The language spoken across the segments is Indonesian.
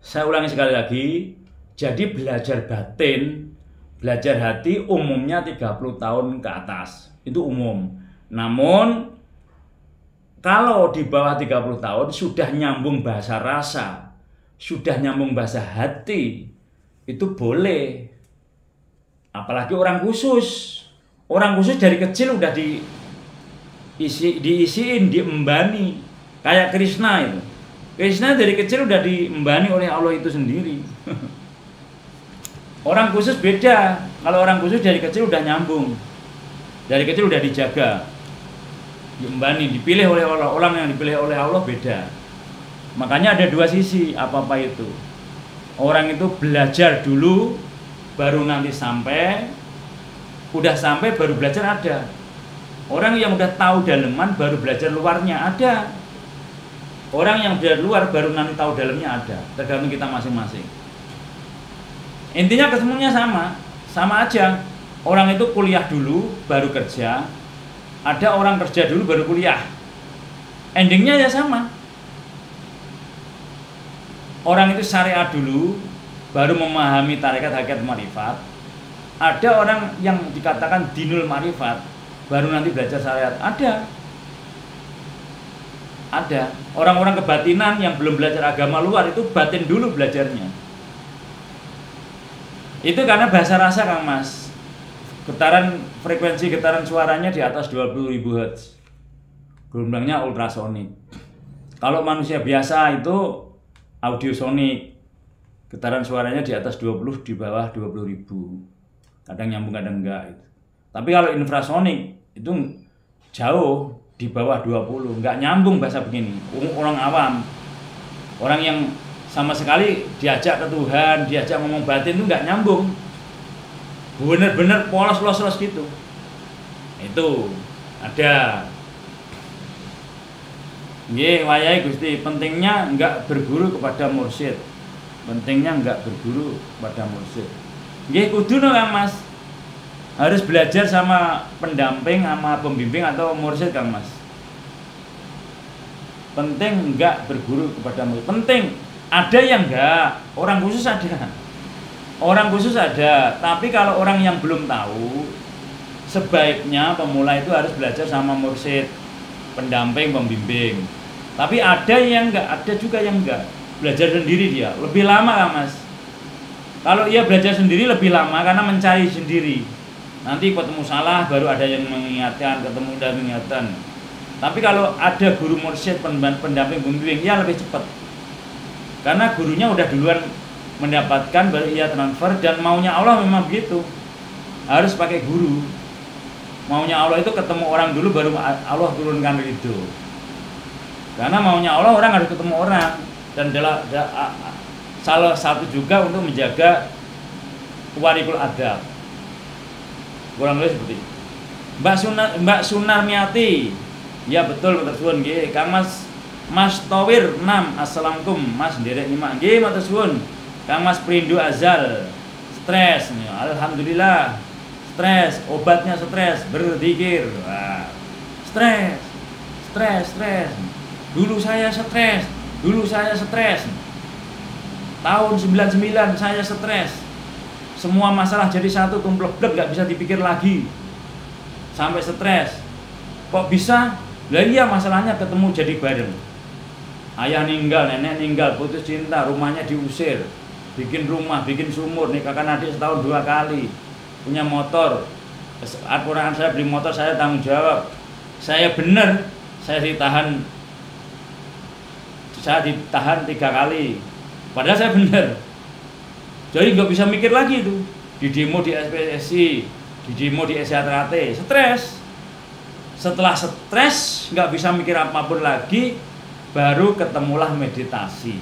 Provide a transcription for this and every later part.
Saya ulangi sekali lagi. Jadi belajar batin, belajar hati umumnya 30 tahun ke atas. Itu umum. Namun kalau di bawah 30 tahun sudah nyambung bahasa rasa, sudah nyambung bahasa hati, itu boleh. Apalagi orang khusus. Orang khusus dari kecil udah diisiin, diembani. Kayak Krishna itu. Krishna dari kecil udah diembani oleh Allah itu sendiri. Orang khusus beda. Kalau orang khusus dari kecil udah nyambung. Dari kecil udah dijaga. Diembani, dipilih oleh Allah. Orang yang dipilih oleh Allah beda. Makanya ada dua sisi apa-apa itu. Orang itu belajar dulu, baru nanti sampai. Udah sampai baru belajar ada. Orang yang udah tahu daleman baru belajar luarnya ada. Orang yang belajar luar baru nanti tahu dalamnya ada. Tergantung kita masing-masing. Intinya kesemuanya sama aja. Orang itu kuliah dulu baru kerja. Ada orang kerja dulu baru kuliah. Endingnya ya sama. Orang itu syariat dulu baru memahami tarekat hakikat marifat. Ada orang yang dikatakan dinul marifat baru nanti belajar syariat. Ada orang-orang kebatinan yang belum belajar agama luar itu batin dulu belajarnya. Itu karena bahasa rasa, Kang Mas. Frekuensi getaran suaranya di atas 20.000 Hz. Gelombangnya ultrasonik. Kalau manusia biasa itu audiosonik. Getaran suaranya di atas 20, di bawah 20.000. Kadang nyambung, kadang enggak gitu. Tapi kalau infrasonik itu jauh di bawah 20, enggak nyambung bahasa begini. Orang awam. Orang yang sama sekali diajak ke Tuhan, diajak ngomong batin itu nggak nyambung, bener-bener polos gitu. Itu ada. Nggih, wayahe Gusti, pentingnya nggak berguru kepada mursyid. Pentingnya nggak berguru kepada mursyid. Nggih, kudu no Kang Mas. Harus belajar sama pendamping, sama pembimbing atau mursyid Kang Mas. Penting nggak berguru kepada mursyid. Penting. Ada yang enggak, orang khusus ada. Orang khusus ada, tapi kalau orang yang belum tahu, sebaiknya pemula itu harus belajar sama mursyid, pendamping, pembimbing. Tapi ada yang enggak, ada juga yang enggak. Belajar sendiri dia, lebih lama Kang Mas. Kalau ia belajar sendiri lebih lama karena mencari sendiri. Nanti ketemu salah baru ada yang mengingatkan, ketemu dan mengingatkan. Tapi kalau ada guru mursyid, pendamping, pembimbing, ya lebih cepat. Karena gurunya udah duluan mendapatkan, baru ia transfer. Dan maunya Allah memang begitu, harus pakai guru. Maunya Allah itu ketemu orang dulu baru Allah turunkan ridho. Karena maunya Allah orang harus ketemu orang. Dan salah satu juga untuk menjaga warikul adab. Kurang lebih seperti itu. Mbak Sunarmiati, ya betul betul nggih. Kang Mas Towir 6, assalamualaikum Mas nderek nyimak nggih matur suwun. Kang Mas Prindu Azal, stres nih, alhamdulillah. Stres, obatnya stres, berzikir. Wah. Stres. Dulu saya stres. Tahun 99 saya stres. Semua masalah jadi satu tumplek-blek, enggak bisa dipikir lagi. Sampai stres. Kok bisa? Lah iya, masalahnya ketemu jadi bareng. Ayah ninggal, nenek ninggal, putus cinta, rumahnya diusir, bikin rumah, bikin sumur, nikahkan adik setahun 2 kali, punya motor, Al-Quran saya beli motor, saya tanggung jawab, saya bener, saya ditahan 3 kali, padahal saya bener, jadi nggak bisa mikir lagi itu, di demo di SPSI, di demo di SHT, stres, setelah stres nggak bisa mikir apapun lagi. Baru ketemulah meditasi.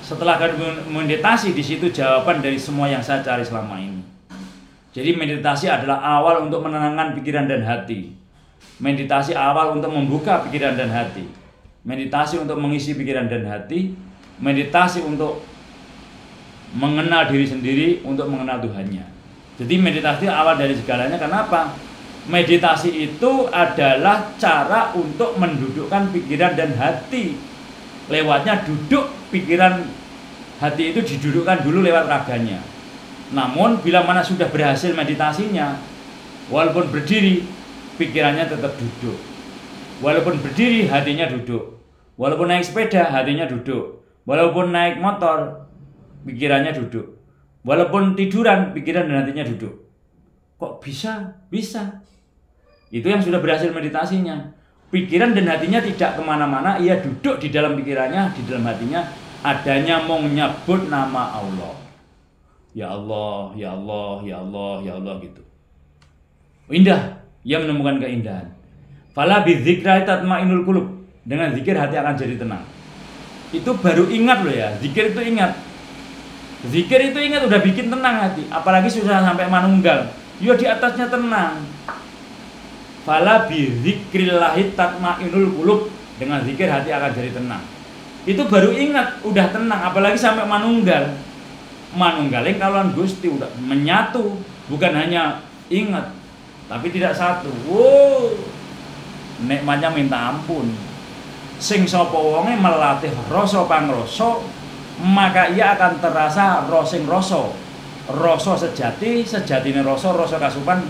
Setelah meditasi, di situ jawaban dari semua yang saya cari selama ini. Jadi meditasi adalah awal untuk menenangkan pikiran dan hati. Meditasi awal untuk membuka pikiran dan hati. Meditasi untuk mengisi pikiran dan hati. Meditasi untuk mengenal diri sendiri, untuk mengenal Tuhannya. Jadi meditasi awal dari segalanya. Kenapa? Meditasi itu adalah cara untuk mendudukkan pikiran dan hati. Lewatnya duduk pikiran hati itu didudukkan dulu lewat raganya. Namun bila mana sudah berhasil meditasinya, walaupun berdiri pikirannya tetap duduk, walaupun berdiri hatinya duduk, walaupun naik sepeda hatinya duduk, walaupun naik motor pikirannya duduk, walaupun tiduran pikiran dan hatinya duduk. Kok bisa? Bisa. Itu yang sudah berhasil meditasinya. Pikiran dan hatinya tidak kemana-mana, ia duduk di dalam pikirannya, di dalam hatinya adanya mau menyebut nama Allah. Ya Allah, ya Allah, ya Allah, ya Allah gitu. Indah, ia menemukan keindahan. Fala bidzikri tatmainul qulub. Dengan zikir hati akan jadi tenang. Itu baru ingat loh ya, zikir itu ingat. Zikir itu ingat udah bikin tenang hati, apalagi sudah sampai manunggal. Ya di atasnya tenang. Fala bidzikrillahi tatmainul qulub. Dengan zikir hati akan jadi tenang. Itu baru ingat udah tenang, apalagi sampai manunggal. Manunggaling kalauan Gusti udah menyatu, bukan hanya ingat tapi tidak satu. Wow, nikmatnya minta ampun. Sing sapa wonge melatih rasa pangrasa, maka ia akan terasa rosing rasa. Rasa sejati, sejatine rasa, rasa kasupan,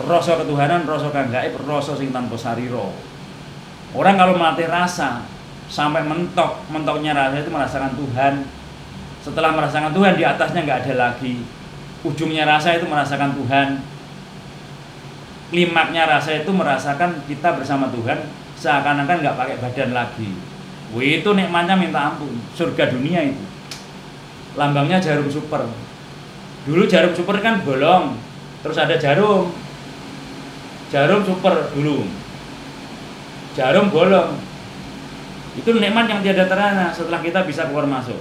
rasa ketuhanan, rasa kang gaib, rasa sing tanpa sarira. Orang kalau melatih rasa sampai mentok, mentoknya rasa itu merasakan Tuhan. Setelah merasakan Tuhan, di atasnya nggak ada lagi. Ujungnya rasa itu merasakan Tuhan. Klimaknya rasa itu merasakan kita bersama Tuhan, seakan-akan nggak pakai badan lagi. Wih, itu nikmatnya minta ampun. Surga dunia itu. Lambangnya jarum super. Dulu jarum super kan bolong, terus ada jarum. Jarum super dulu. Jarum bolong. Itu nikmat yang tiada terana setelah kita bisa keluar masuk.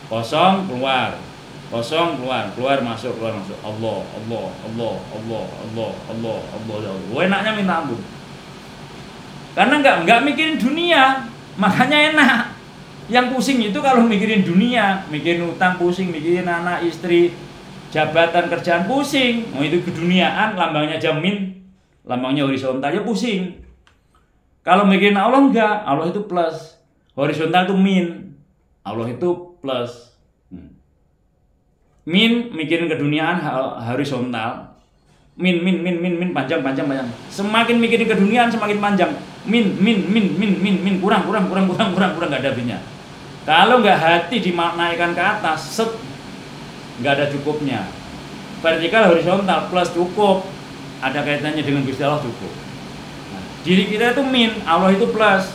Kosong keluar. Kosong keluar, keluar masuk, keluar masuk. Allah, Allah, Allah, Allah, Allah, Allah, Allah, Allah. Enaknya minta ampun. Karena nggak mikirin dunia, makanya enak. Yang pusing itu kalau mikirin dunia, mikirin utang pusing, mikirin anak, istri, jabatan, kerjaan pusing. Oh itu keduniaan, lambangnya jamin, lambangnya horizontal ya pusing. Kalau mikirin Allah enggak, Allah itu plus, horizontal itu min, Allah itu plus. Min mikirin keduniaan horizontal. Min panjang. Semakin mikirin keduniaan semakin panjang. Min kurang enggak ada habisnya. Kalau enggak hati dimaknaikan ke atas, set enggak ada cukupnya. Vertikal horizontal plus cukup. Ada kaitannya dengan Gusti Allah cukup. Nah, diri kita itu min, Allah itu plus.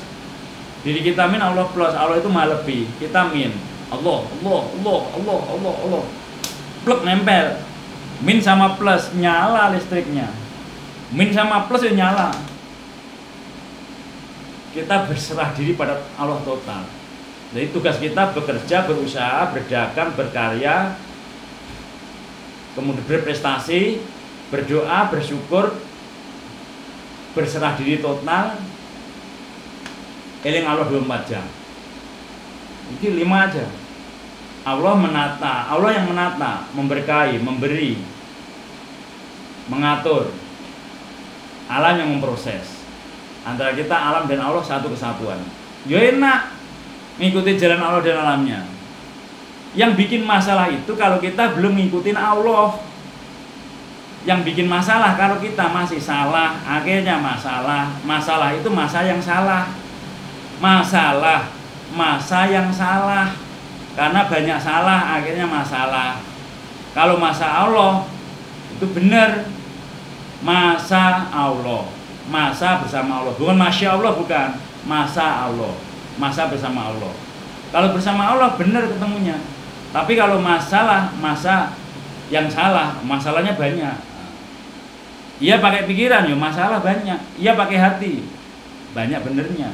Diri kita min, Allah plus. Allah itu maha lebih. Kita min. Allah. Plug nempel. Min sama plus nyala listriknya. Min sama plus ya nyala. Kita berserah diri pada Allah total. Jadi tugas kita bekerja, berusaha, berdagang, berkarya, kemudian berprestasi, berdoa, bersyukur, berserah diri total. Eling Allah 24 jam. Ini 5 aja. Allah menata, Allah yang menata, memberkahi, memberi, mengatur. Alam yang memproses. Antara kita, alam dan Allah satu kesatuan. Ya enak ngikutin jalan Allah dan alamnya. Yang bikin masalah itu kalau kita belum ngikutin Allah. Yang bikin masalah kalau kita masih salah, akhirnya masalah. Masalah itu masa yang salah. Masalah, masa yang salah. Karena banyak salah, akhirnya masalah. Kalau masa Allah itu benar, masa Allah, masa bersama Allah, bukan masya Allah, bukan masa Allah, masa bersama Allah. Kalau bersama Allah benar ketemunya. Tapi kalau masalah, masa yang salah, masalahnya banyak. Ia pakai pikiran, ya masalah banyak. Ia pakai hati, banyak benernya.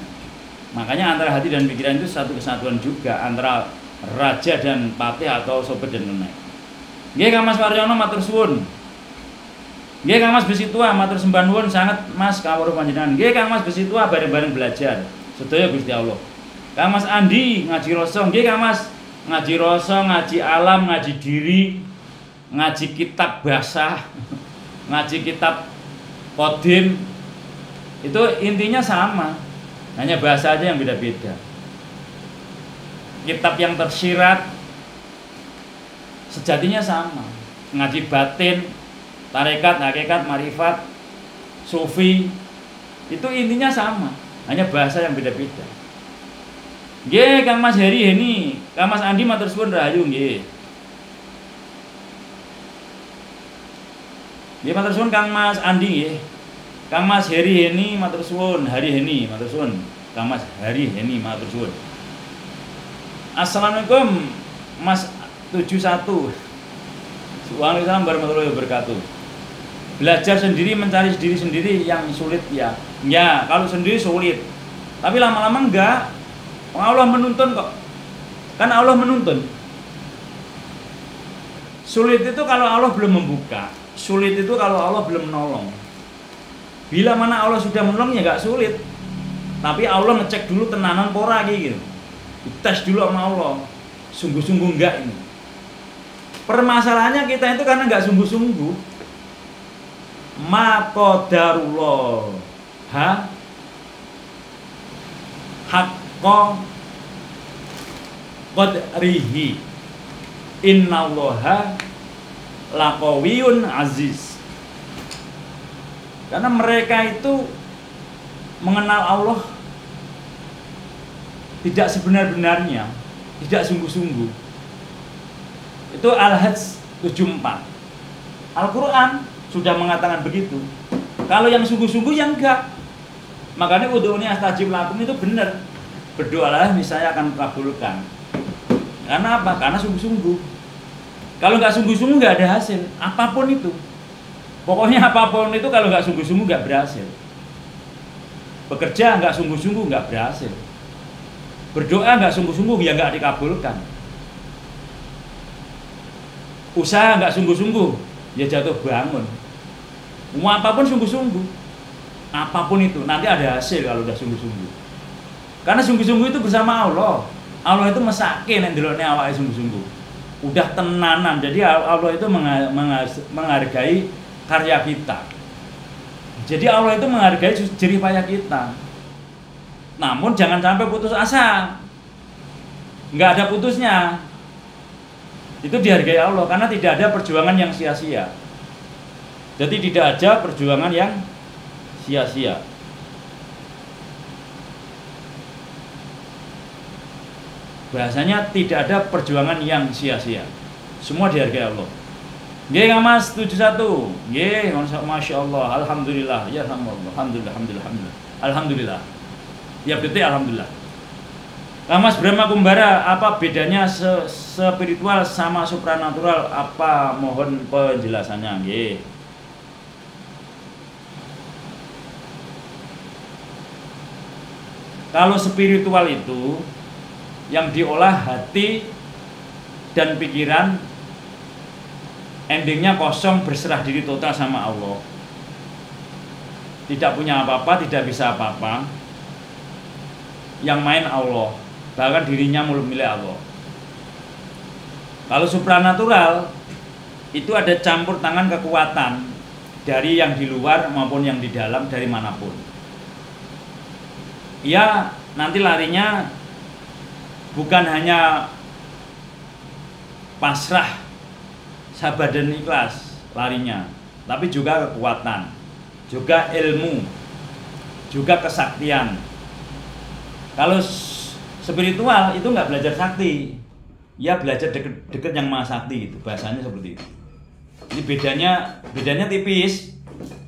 Makanya antara hati dan pikiran itu satu kesatuan juga, antara raja dan patih atau sopir dan kenek. Nggih Kang Mas Waryono matur suwun. Nggih Kang Mas Besi Tua matur sembah nuwun sangat Mas kawruh panjenengan. Nggih Kang Mas Besi Tua bareng-bareng belajar. Sedaya Gusti Allah. Kang Mas Andi ngaji rasa. Nggih Kang Mas ngaji rasa, ngaji alam, ngaji diri, ngaji kitab basah, ngaji kitab kodim. Itu intinya sama. Hanya bahasa aja yang beda-beda. kitab yang tersirat, sejatinya sama. Ngaji batin, tarekat, hakikat, marifat, sufi, itu intinya sama, hanya bahasa yang beda-beda. Nggih, Kang Mas Heri ini, Kang Mas Andi matur suwun rahayu nggih. Nggih matur suwun Kang Mas Andi nggih. Kang Mas Heri ini matur suwun, Hari Heni matur suwun. Kang Mas Hari Heni matur suwun. Assalamualaikum Mas 71. Waalaikumsalam warahmatullahi wabarakatuh. Belajar sendiri, mencari diri sendiri yang sulit ya. Ya, kalau sendiri sulit. Tapi lama-lama enggak. Allah menuntun kok. Kan Allah menuntun. Sulit itu kalau Allah belum membuka. Sulit itu kalau Allah belum menolong. Bila mana Allah sudah menolong ya enggak sulit. Tapi Allah ngecek dulu tenanan pora gitu. Dites dulu sama Allah. Sungguh-sungguh enggak ini. Permasalahannya kita itu karena enggak sungguh-sungguh. Ma qadarullah haqqa qadrihi innallaha laqawiyyun aziz. Karena mereka itu mengenal Allah tidak sebenar-benarnya, tidak sungguh-sungguh. Itu Al-Hajj 74. Al-Quran sudah mengatakan begitu. Kalau yang sungguh-sungguh yang enggak. Makanya udhuni astajib lakum itu benar. Berdoalah niscaya akan kabulkan. Karena apa? Karena sungguh-sungguh. Kalau nggak sungguh-sungguh nggak ada hasil. Apapun itu. Pokoknya apapun itu kalau nggak sungguh-sungguh nggak berhasil. Bekerja nggak sungguh-sungguh nggak berhasil. Berdoa nggak sungguh-sungguh ya nggak dikabulkan. Usaha nggak sungguh-sungguh ya jatuh bangun. Mau apapun sungguh-sungguh, apapun itu nanti ada hasil kalau udah sungguh-sungguh. Karena sungguh-sungguh itu bersama Allah. Allah itu mesake nek ndelokne awake sungguh-sungguh. Udah tenanan. Jadi Allah itu menghargai karya kita. Jadi Allah itu menghargai jerih payah kita. Namun jangan sampai putus asa. Nggak ada putusnya. Itu dihargai Allah karena tidak ada perjuangan yang sia-sia. Jadi tidak ada perjuangan yang sia-sia. Bahasanya tidak ada perjuangan yang sia-sia. Semua dihargai Allah. Nggih Kang Mas 71. Nggih, Masya Allah, alhamdulillah, ya alhamdulillah, alhamdulillah. Tiap detik alhamdulillah. Kang Mas Brahma Kumbara, apa bedanya spiritual sama supranatural? Apa mohon penjelasannya? Nggih. Kalau spiritual itu yang diolah hati dan pikiran, endingnya kosong, berserah diri total sama Allah. Tidak punya apa-apa, tidak bisa apa-apa. Yang main Allah, bahkan dirinya milik Allah. Kalau supranatural itu ada campur tangan kekuatan dari yang di luar maupun yang di dalam, dari manapun. Ya nanti larinya bukan hanya pasrah, sabar dan ikhlas larinya, tapi juga kekuatan, juga ilmu, juga kesaktian. Kalau spiritual itu nggak belajar sakti, ya belajar deket yang maha sakti gitu, bahasanya seperti itu. Ini bedanya tipis,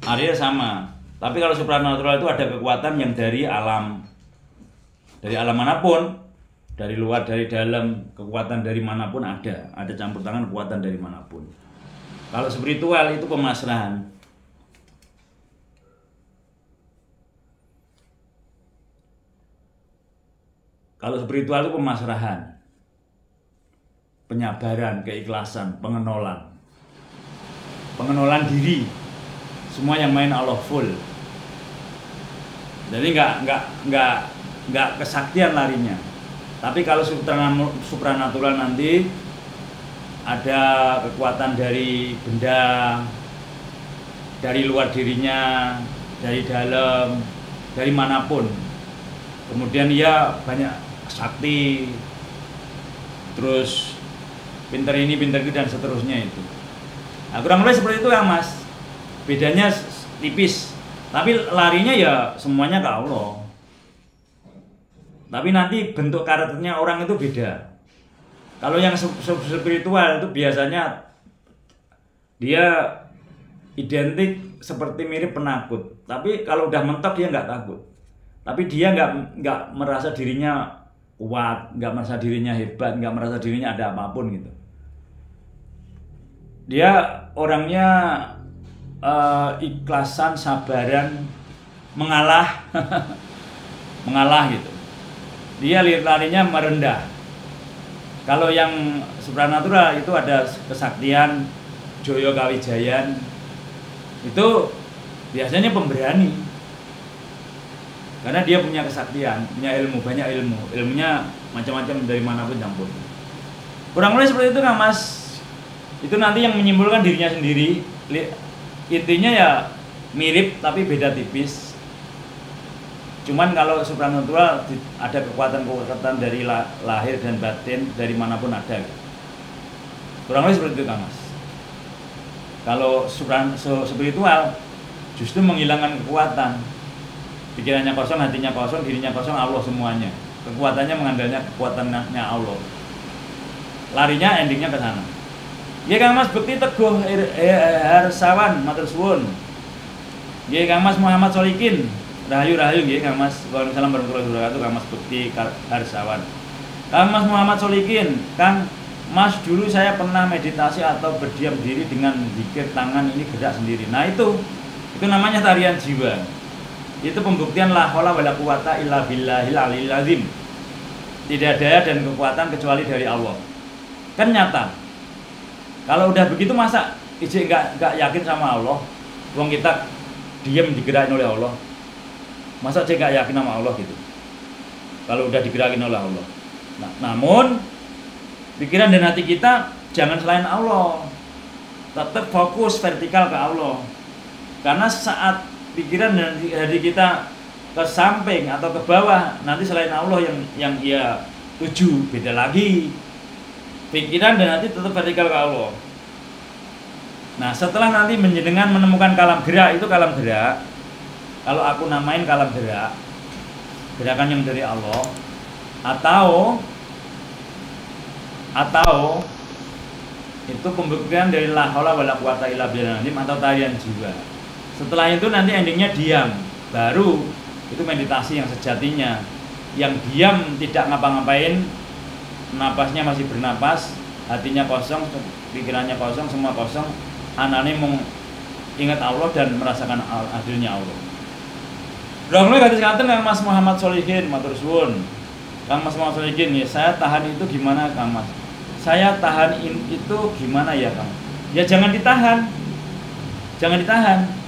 area sama. Tapi kalau supranatural itu ada kekuatan yang dari alam manapun, dari luar, dari dalam, kekuatan dari manapun ada campur tangan kekuatan dari manapun. Kalau spiritual itu pemasrahan. Kalau spiritual itu pemasrahan, penyabaran, keikhlasan, pengenalan diri, semua yang main Allah full. Jadi nggak kesaktian larinya. Tapi kalau supranatural nanti ada kekuatan dari benda, dari luar dirinya, dari dalam, dari manapun. Kemudian ia banyak sakti, terus pinter ini pinter itu dan seterusnya itu. Nah, kurang lebih seperti itu Kang Mas. Bedanya tipis, tapi larinya ya semuanya ke Allah. Tapi nanti bentuk karakternya orang itu beda. Kalau yang spiritual itu biasanya dia identik seperti mirip penakut. Tapi kalau udah mentok dia nggak takut. Tapi dia nggak merasa dirinya kuat, nggak merasa dirinya hebat, nggak merasa dirinya ada apapun gitu. Dia orangnya ikhlasan, sabaran, mengalah, mengalah gitu. Dia larinya merendah. Kalau yang supranatural itu ada kesaktian, Joyo Kawijayan, itu biasanya pemberani. Karena dia punya kesaktian, punya ilmu, banyak ilmu. Ilmunya macam-macam dari manapun campur. Kurang lebih seperti itu Kang Mas. Itu nanti yang menyimpulkan dirinya sendiri. Intinya ya mirip tapi beda tipis. Cuman kalau supranatural ada kekuatan-kekuatan dari lahir dan batin dari manapun ada. Kurang lebih seperti itu Kang Mas. Kalau spiritual justru menghilangkan kekuatan. Pikirannya kosong, hatinya kosong, dirinya kosong, Allah semuanya. Kekuatannya mengandalnya kekuatannya Allah. Larinya endingnya ke sana. Ya Kang Mas Bekti Teguh Harsawan matur suwun. Ya Kang Mas Muhammad Solikin. Rahayu nggih Kang Mas. Waalaikumsalam warahmatullahi wabarakatuh. Kang Mas Bekti Harsawan. Kang Mas Muhammad Solikin, Kang Mas dulu saya pernah meditasi atau berdiam diri dengan zikir tangan ini gerak sendiri. Nah itu namanya tarian jiwa. Itu pembuktian la haula wala quwata illa billahil aliyil azim. Tidak daya dan kekuatan kecuali dari Allah. Kan nyata. Kalau udah begitu masa ije enggak yakin sama Allah? Wong kita diam digerakin oleh Allah. Masa ije enggak yakin sama Allah gitu? Kalau udah digerakin oleh Allah. Nah, namun pikiran dan hati kita jangan selain Allah. Tetap fokus vertikal ke Allah. Karena saat pikiran dan hati kita ke samping atau ke bawah, nanti selain Allah yang ia tuju, beda lagi. Pikiran dan hati tetap vertikal ke Allah. Nah, setelah nanti menjenengan menemukan kalam gerak, itu kalam gerak. Kalau aku namain kalam gerak, gerakan yang dari Allah, atau itu pembuktian dari la haula wala quwata illa billah atau tarian jiwa. Setelah itu nanti endingnya diam. Baru itu meditasi yang sejatinya. Yang diam tidak ngapa-ngapain, napasnya masih bernapas, hatinya kosong, pikirannya kosong, semua kosong. Anane mau ingat Allah dan merasakan adilnya Allah. Dong gadis kanten Kang Mas Muhammad Solihin matur suwun. Kang Mas Muhammad Solihin ya, saya tahan itu gimana Kang Mas? Saya tahan itu gimana ya Kang? Ya jangan ditahan. Jangan ditahan.